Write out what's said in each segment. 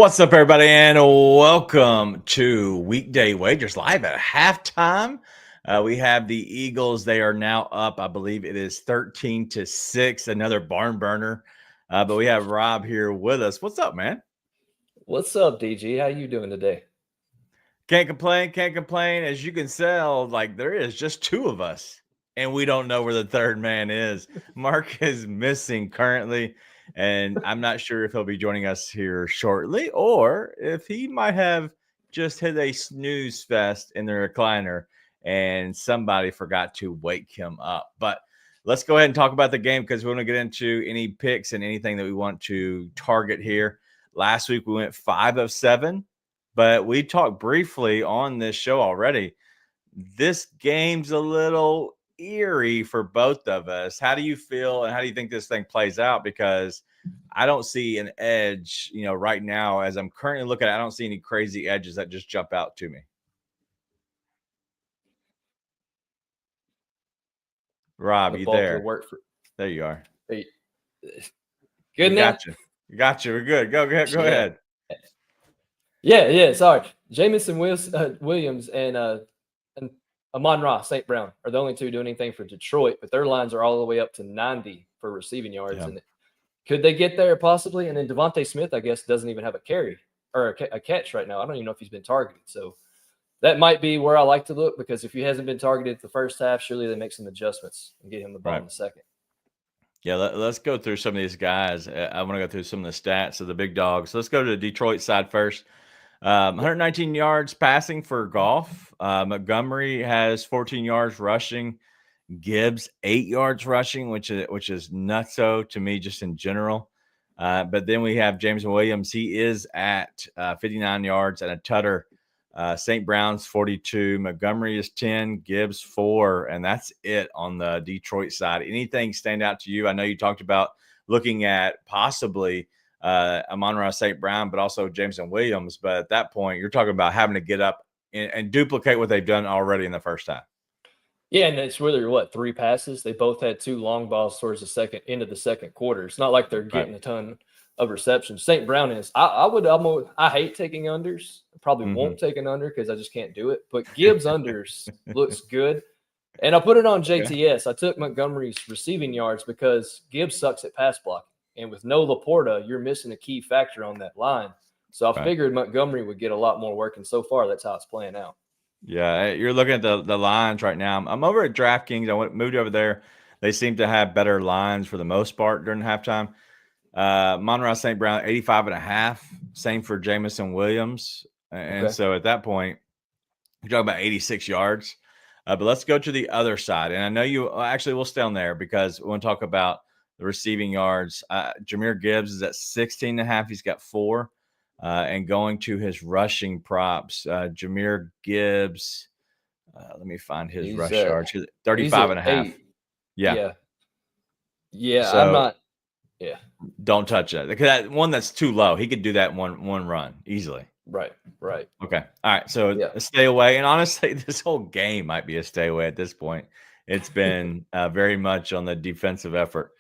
What's up, everybody, and welcome to Weekday Wagers live at halftime. We have the Eagles. They are now up. I believe it is 13-6, another barn burner. But we have Rob here with us. What's up, man? What's up, DG? How you doing today? Can't complain. Can't complain. As you can tell, like there is just two of us, and we don't know where the third man is. Mark is missing currently. And I'm not sure if he'll be joining us here shortly or if he might have just hit a snooze fest in the recliner and somebody forgot to wake him up. But let's go ahead and talk about the game because we want to get into any picks and anything that we want to target here. Last week we went 5 of 7, but we talked briefly on this show already. This game's a little eerie for both of us. How do you feel and how do you think this thing plays out? Because I don't see an edge, right now as I'm currently looking at it, I don't see any crazy edges that just jump out to me. Rob, you there? There you are. Hey. Good now? Got you. We're good. Go ahead. Yeah. Sorry. Jamison Williams and Amon-Ra St. Brown are the only two doing anything for Detroit, but their lines are all the way up to 90 for receiving yards. Yeah. And could they get there possibly? And then Devontae Smith, I guess, doesn't even have a carry or a catch right now. I don't even know if he's been targeted. So that might be where I like to look because if he hasn't been targeted the first half, surely they make some adjustments and get him the ball in the second. Yeah, let's go through some of these guys. I want to go through some of the stats of the big dogs. So let's go to the Detroit side first. 119 yards passing for Goff. Montgomery has 14 yards rushing. Gibbs 8 yards rushing, which is nutso to me just in general. But then we have James Williams. He is at 59 yards and a tutter. St. Brown's 42. Montgomery is 10. Gibbs 4, and that's it on the Detroit side. Anything stand out to you? I know you talked about looking at possibly Amon-Ra St. Brown, but also Jameson Williams. But at that point, you're talking about having to get up and duplicate what they've done already in the first half. Yeah, and it's really 3 passes. They both had 2 long balls towards the end of the second quarter. It's not like they're getting a ton of receptions. St. Brown is. I hate taking unders. I probably won't take an under because I just can't do it. But Gibbs unders looks good. And I put it on JTS. Okay. I took Montgomery's receiving yards because Gibbs sucks at pass blocking. And with no Laporta, you're missing a key factor on that line. So I figured Montgomery would get a lot more work, and so far that's how it's playing out. Yeah, you're looking at the lines right now. I'm over at DraftKings. I moved over there. They seem to have better lines for the most part during halftime. Amon-Ra St. Brown, 85.5. Same for Jamison Williams. And so at that point, you're talking about 86 yards. But let's go to the other side. And I know we'll stay on there because we want to talk about the receiving yards. Jahmyr Gibbs is at 16.5. He's got 4. And going to his rushing props, Jahmyr Gibbs, let me find his rush yards. 35.5. Yeah. So, I'm not. Yeah. Don't touch that. Because that one that's too low. He could do that one run easily. Right. Okay. All right. So stay away. And honestly, this whole game might be a stay away at this point. It's been very much on the defensive effort.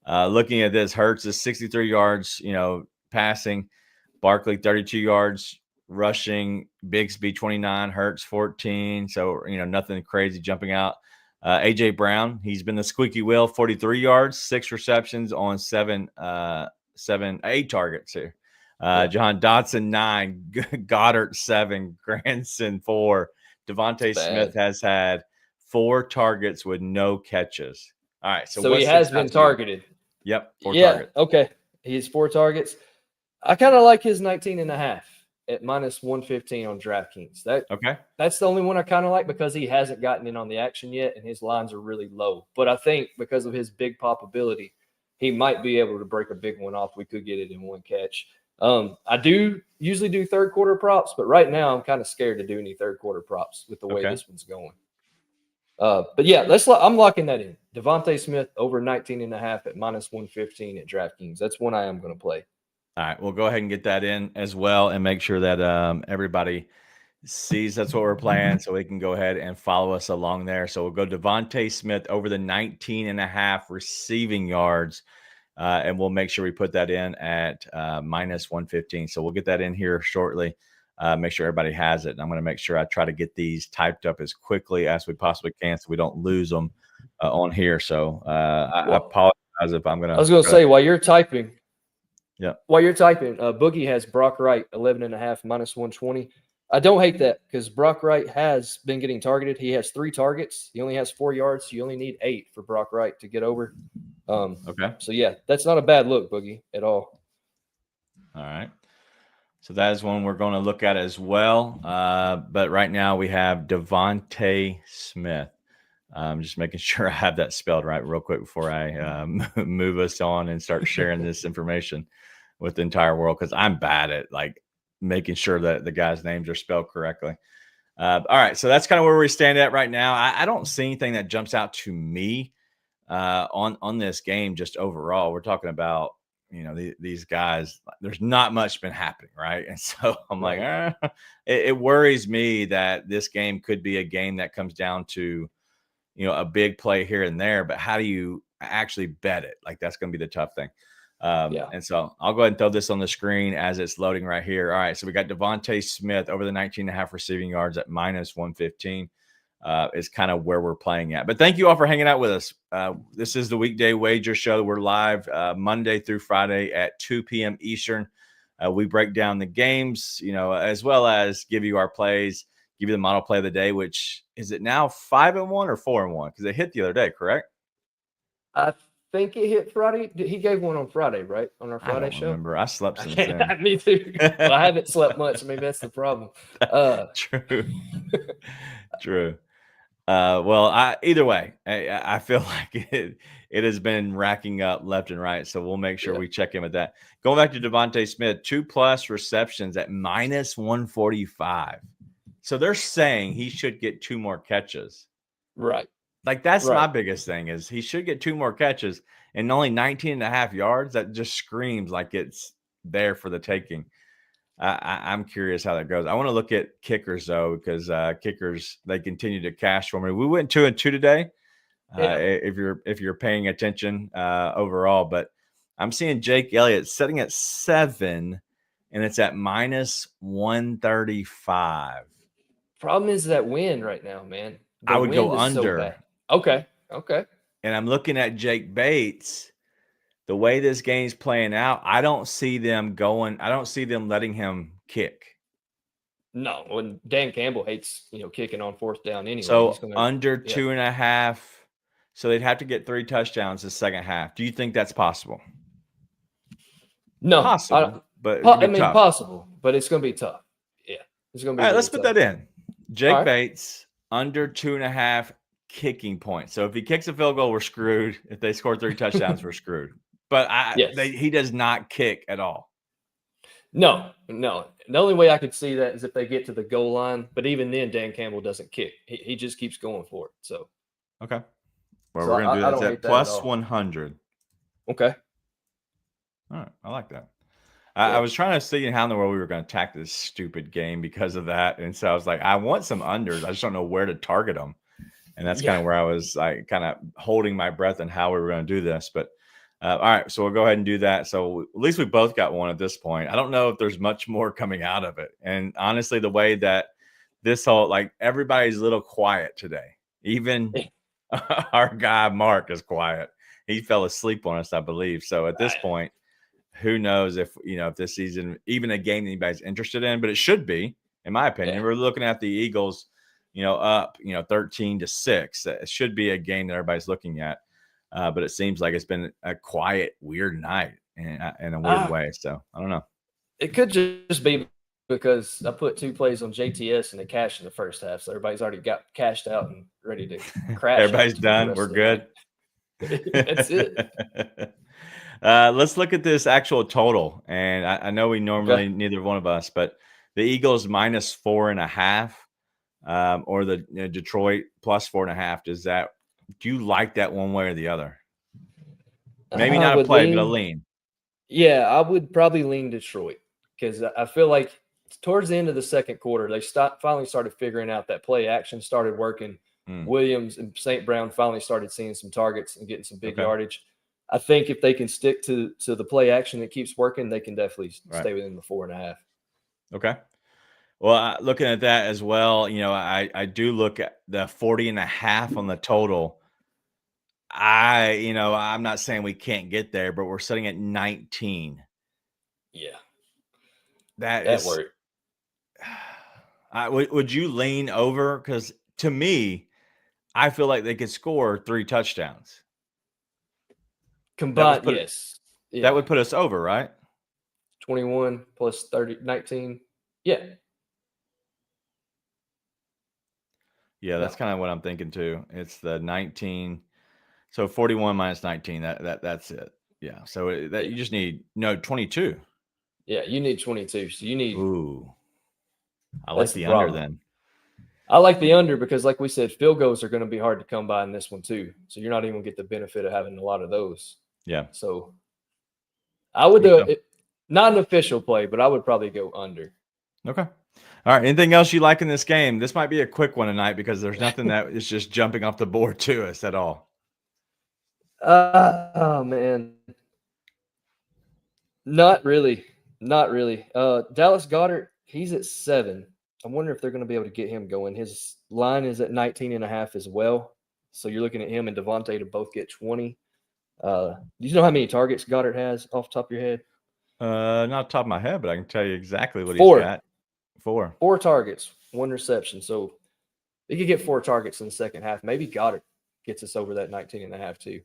Looking at this, Hurts is 63 yards, passing. Barkley, 32 yards rushing. Bigsby, 29. Hurts, 14. So, nothing crazy jumping out. A.J. Brown, he's been the squeaky wheel, 43 yards, 6 receptions on 8 targets here. John Dotson, 9. Goddard, 7. Granson, 4. Devontae Smith has had 4 targets with no catches. All right. So he has been targeted. Yep. 4 targets. Okay. He has 4 targets. I kind of like his 19.5 at -115 on DraftKings. That's the only one I kind of like because he hasn't gotten in on the action yet and his lines are really low. But I think because of his big pop ability, he might be able to break a big one off. We could get it in one catch. I do usually do third quarter props, but right now I'm kind of scared to do any third quarter props with the way this one's going. But yeah, I'm locking that in. Devontae Smith over 19.5 at -115 at DraftKings. That's one I am going to play. All right, we'll go ahead and get that in as well and make sure that everybody sees that's what we're playing so we can go ahead and follow us along there. So we'll go Devontae Smith over the 19.5 receiving yards And we'll make sure we put that in at minus 115. So we'll get that in here shortly. Make sure everybody has it. And I'm going to make sure I try to get these typed up as quickly as we possibly can so we don't lose them on here. So I apologize if I'm going to. I was going to say, while you're typing, Boogie has Brock Wright 11.5 minus 120. I don't hate that because Brock Wright has been getting targeted. He has 3 targets. He only has 4 yards. So you only need 8 for Brock Wright to get over. Okay. So, yeah, that's not a bad look, Boogie, at all. All right. So that is one we're going to look at as well. But right now we have Devontae Smith. I'm just making sure I have that spelled right real quick before I move us on and start sharing this information with the entire world, because I'm bad at like making sure that the guys' names are spelled correctly. All right. So that's kind of where we stand at right now. I don't see anything that jumps out to me on this game. Just overall, we're talking about, these guys, there's not much been happening, right? And so I'm like, it worries me that this game could be a game that comes down to, a big play here and there, but how do you actually bet it? Like, that's going to be the tough thing. And so I'll go ahead and throw this on the screen as it's loading right here. All right. So we got Devontae Smith over the 19.5 receiving yards at minus 115. Is kind of where we're playing at. But thank you all for hanging out with us. This is the Weekday Wager Show. We're live Monday through Friday at 2 p.m. Eastern. We break down the games, as well as give you our plays, give you the model play of the day, which is it now 5-1 or 4-1? Because it hit the other day, correct? I think it hit Friday. He gave one on Friday, right? On our Friday show. I remember. I slept since then. Me too. Well, I haven't slept much. Maybe that's the problem. True. Well, either way, I feel like it has been racking up left and right. So we'll make sure we check in with that. Going back to Devontae Smith, 2+ receptions at minus 145. So they're saying he should get 2 more catches. Right. Like, that's my biggest thing is he should get 2 more catches and only 19.5 yards. That just screams like it's there for the taking. I'm curious how that goes. I want to look at kickers though, because kickers, they continue to cash for me. We went 2-2 today. If you're paying attention overall, but I'm seeing Jake Elliott sitting at 7, and it's at minus 135. Problem is that wind right now, man. I would go under. So okay. And I'm looking at Jake Bates. The way this game's playing out, I don't see them letting him kick. No, when Dan Campbell hates, kicking on 4th down anyway. So under 2.5. So they'd have to get 3 touchdowns the second half. Do you think that's possible? No, possible, but possible, but it's going to be tough. Yeah, it's going to be. All right, let's put that in. Jake Bates under 2.5 kicking points. So if he kicks a field goal, we're screwed. If they score 3 touchdowns, we're screwed. But he does not kick at all. No. The only way I could see that is if they get to the goal line. But even then, Dan Campbell doesn't kick. He just keeps going for it. So okay. Well, we're going to do that at plus 100. Okay. All right. I like that. I was trying to see how in the world we were going to attack this stupid game because of that. And so I was like, I want some unders. I just don't know where to target them. And that's kind of where I was like kind of holding my breath and how we were going to do this. But all right, so we'll go ahead and do that. So at least we both got one at this point. I don't know if there's much more coming out of it. And honestly, the way that this whole, like, everybody's a little quiet today. Even our guy, Mark, is quiet. He fell asleep on us, I believe. So at this point, who knows if this season, even a game that anybody's interested in, but it should be, in my opinion. Yeah. We're looking at the Eagles, up, 13-6. It should be a game that everybody's looking at. But it seems like it's been a quiet, weird night in a weird way. So I don't know. It could just be because I put 2 plays on JTS and it cashed in the first half. So everybody's already got cashed out and ready to crash. Everybody's done. We're good. That's it. Let's look at this actual total. And I know we normally, neither one of us, but the Eagles minus 4.5 or the Detroit plus 4.5. Do you like that one way or the other? Maybe not a play, but a lean. Yeah, I would probably lean Detroit because I feel like towards the end of the second quarter, they finally started figuring out that play action started working. Williams and St. Brown finally started seeing some targets and getting some big yardage. I think if they can stick to the play action that keeps working, they can definitely stay within the 4.5. Okay. Well, looking at that as well, I do look at the 40.5 on the total. I'm not saying we can't get there, but we're sitting at 19. Yeah. That worked. Would you lean over? Because to me, I feel like they could score 3 touchdowns. Combined, yes. Yeah. That would put us over, right? 21 plus 30, 19. Yeah. Yeah, that's kind of what I'm thinking too. It's the 19. So 41 minus 19. That's it. Yeah. So you just need 22. Yeah, you need 22. So you need. Ooh. I like the under then. I like the under because, like we said, field goals are going to be hard to come by in this one too. So you're not even going to get the benefit of having a lot of those. Yeah. So I would do it. Not an official play, but I would probably go under. Okay. All right. Anything else you like in this game? This might be a quick one tonight because there's nothing that is just jumping off the board to us at all. Oh man. Not really. Dallas Goedert, he's at 7. I wonder if they're going to be able to get him going. His line is at 19.5 as well. So you're looking at him and Devontae to both get 20. Do you know how many targets Goddard has off the top of your head? Not off the top of my head, but I can tell you exactly what 4. he's got. 4. 4 targets, 1 reception. So he could get 4 targets in the second half. Maybe Goddard gets us over that 19.5 too.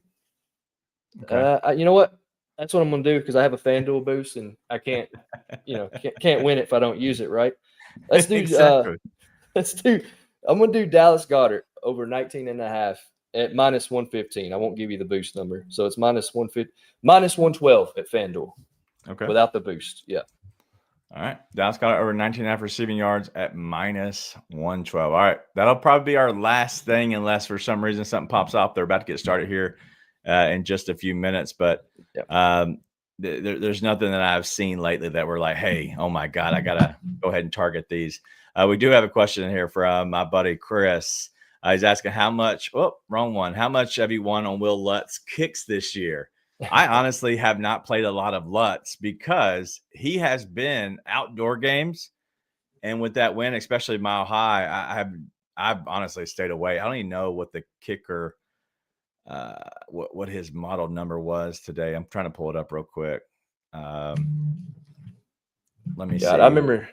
Okay. You know what? That's what I'm going to do because I have a FanDuel boost and I can't, can't win it if I don't use it, right? Let's do exactly. I'm going to do Dallas Goedert over 19.5 at minus 115. I won't give you the boost number. So it's minus 112 at FanDuel. Okay. Without the boost. Yeah. All right. Dallas Goedert over 19.5 receiving yards at minus 112. All right. That'll probably be our last thing unless for some reason something pops up. They're about to get started here in just a few minutes. But there's nothing that I've seen lately that we're like, hey, oh my God, I got to go ahead and target these. We do have a question in here from my buddy Chris. He's asking how much, wrong one. How much have you won on Will Lutz's kicks this year? I honestly have not played a lot of Lutz because he has been outdoor games. And with that win, especially Mile High, I've honestly stayed away. I don't even know what the kicker what his model number was today. I'm trying to pull it up real quick. Let me see. I remember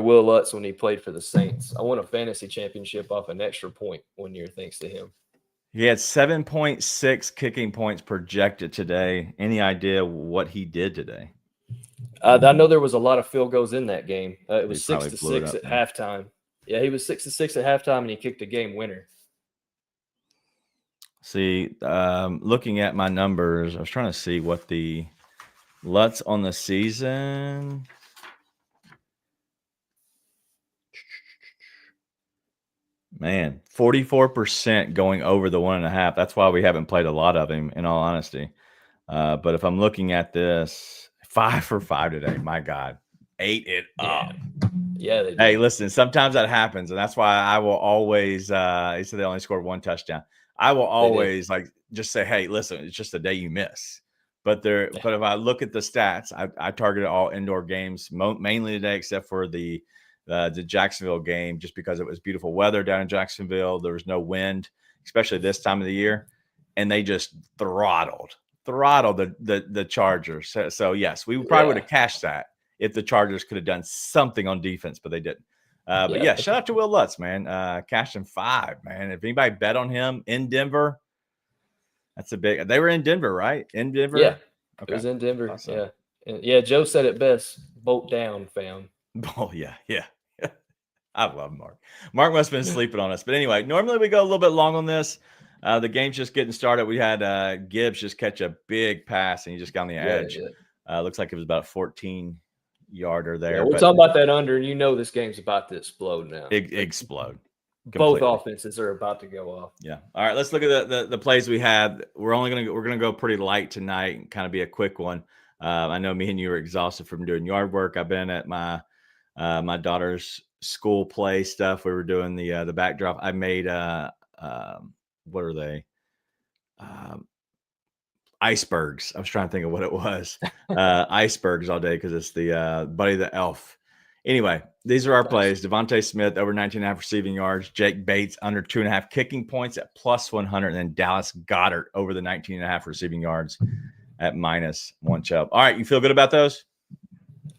Will Lutz when he played for the Saints. I won a fantasy championship off an extra point 1 year thanks to him. He had 7.6 kicking points projected today. Any idea what he did today? I know there was a lot of field goals in that game. It was 6-6 at halftime. Yeah, he was 6-6 at halftime, and he kicked a game winner. See, looking at my numbers, I was trying to see what the Lutz on the season. Man, 44% going over the 1.5. That's why we haven't played a lot of him, in all honesty. But if I'm looking at this, 5 for 5 today. My God, ate it up. Yeah. Hey, listen, sometimes that happens, and that's why I will always. He said they only scored 1 touchdown. I will always just say, hey, listen, it's just a day you miss. But if I look at the stats, I targeted all indoor games mainly today, except for the Jacksonville game, just because it was beautiful weather down in Jacksonville. There was no wind, especially this time of the year, and they just throttled the Chargers. So yes, we probably would have cashed that if the Chargers could have done something on defense, but they didn't. But yeah, shout out to Will Lutz, man. Cashed in 5, man. If anybody bet on him in Denver, that's a big. They were in Denver, right? In Denver. Yeah, okay. It was in Denver. Awesome. Yeah. Joe said it best: bolt down, fam. Oh yeah. I love Mark. Mark must have been sleeping on us. But anyway, normally we go a little bit long on this. The game's just getting started. We had Gibbs just catch a big pass, and he just got on the edge. Looks like it was about a 14-yarder there. Yeah, we're talking about that under, and this game's about to explode now. Explode. Completely. Both offenses are about to go off. Yeah. All right, let's look at the plays we had. We're gonna go pretty light tonight and kind of be a quick one. I know me and you were exhausted from doing yard work. I've been at my daughter's school play stuff. We were doing the backdrop. I made what are they? icebergs. I was trying to think of what it was. Icebergs all day because it's the Buddy the Elf. Anyway, these are our plays. Devontae Smith over 19.5 receiving yards. Jake Bates under 2.5 kicking points at +100. And then Dallas Goedert over the 19.5 receiving yards at -1 Chubb. All right, you feel good about those?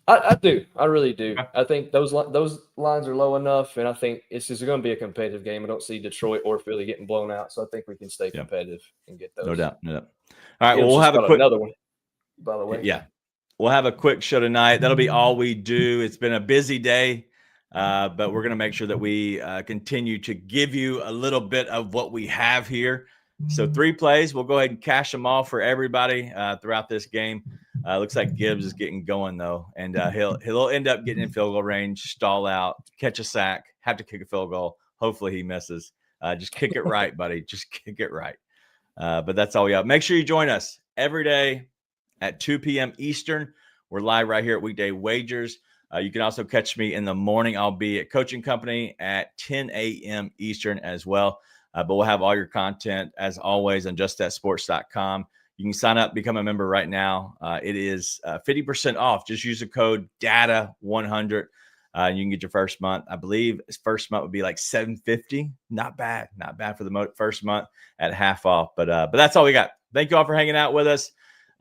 I do. I really do. I think those lines are low enough, and I think it's just going to be a competitive game. I don't see Detroit or Philly getting blown out, so I think we can stay competitive and get those. No doubt. All right, well, we'll have a quick another one, by the way. Yeah, we'll have a quick show tonight. That'll be all we do. It's been a busy day, but we're going to make sure that we continue to give you a little bit of what we have here. So 3 plays. We'll go ahead and cash them all for everybody throughout this game. Looks like Gibbs is getting going though, and he'll end up getting in field goal range, stall out, catch a sack, have to kick a field goal. Hopefully he misses. Just kick it right, buddy. Just kick it right. But that's all we have. Make sure you join us every day at 2 p.m. Eastern. We're live right here at Weekday Wagers. You can also catch me in the morning. I'll be at Coaching Company at 10 a.m. Eastern as well. But we'll have all your content, as always, on justthatsports.com. You can sign up, become a member right now. It is 50% off. Just use the code DATA100. You can get your first month. I believe first month would be like $750. Not bad. Not bad for the first month at half off. But that's all we got. Thank you all for hanging out with us.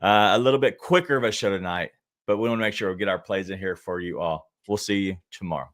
A little bit quicker of a show tonight, but we want to make sure we get our plays in here for you all. We'll see you tomorrow.